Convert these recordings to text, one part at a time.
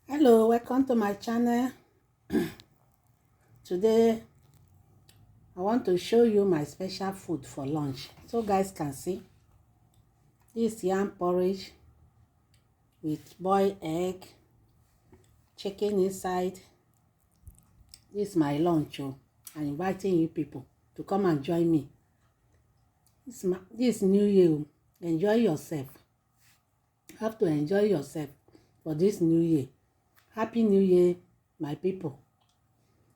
Hello, welcome to my channel. Today I want to show you my special food for lunch, so guys can see. This yam porridge with boiled egg, chicken inside. This is my lunch. I'm inviting you people to come and join me. This new year. Enjoy yourself. You have to enjoy yourself for this new year. Happy New Year, my people.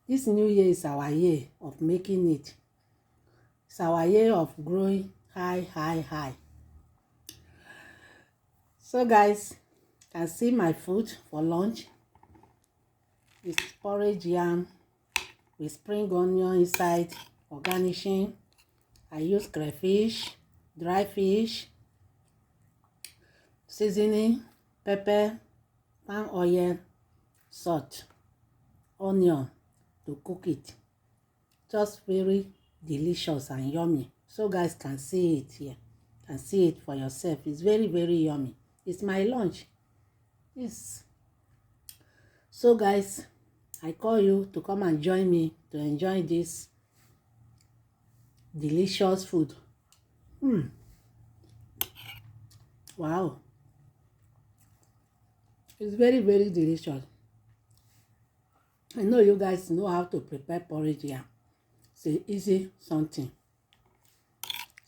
This new year is our year of making it. It's our year of growing high. So guys, you can see my food for lunch. It's porridge yam with spring onion inside for garnishing. I use crayfish, dry fish, seasoning, pepper, palm oil, salt, onion to cook it. Just very delicious and yummy. So guys can see it here. Can see it for yourself. It's very yummy. It's my lunch. Yes. So guys, I call you to come and join me to enjoy this delicious food. Wow. It's very delicious. I know you guys know how to prepare porridge here. It's an easy something.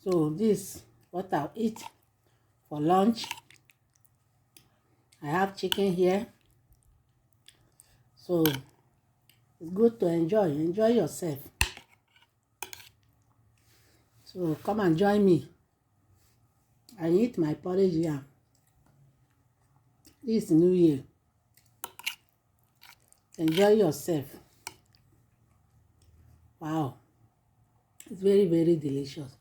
So this what I'll eat for lunch. I have chicken here. So it's good to enjoy yourself. So come and join me. I eat my porridge here. This new year. Enjoy yourself. Wow. It's very delicious.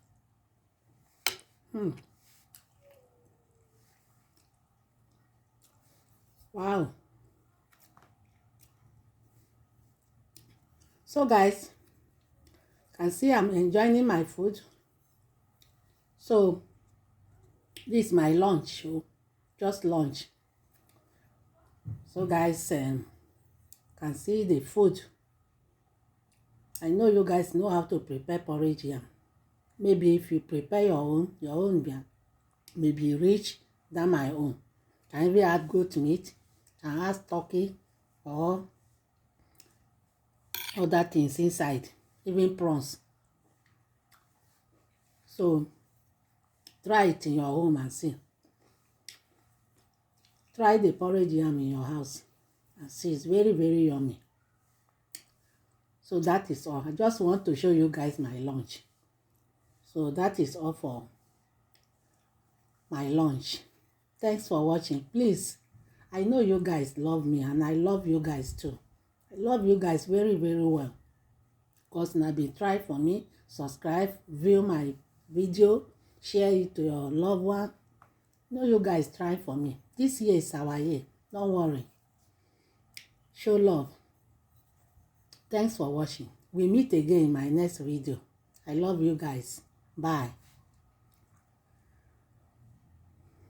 Wow. So guys, can see I'm enjoying my food. So this is my lunch. Just lunch. So guys, can see the food. I know you guys know how to prepare porridge yam. Maybe if you prepare your own yam may be rich than my own. Can even add goat meat, can add turkey or other things inside, even prawns. So try it in your home and see. Try the porridge yam in your house and see. It's very yummy. So that is all. I just want to show you guys my lunch. So that is all for my lunch. Thanks for watching. Please, I know you guys love me and I love you guys too. I love you guys very well. Because now be try for me, subscribe, view my video, share it to your loved one. Know you guys try for me. This year is our year. Don't worry. Show love. Thanks for watching. We meet again in my next video. I love you guys. Bye.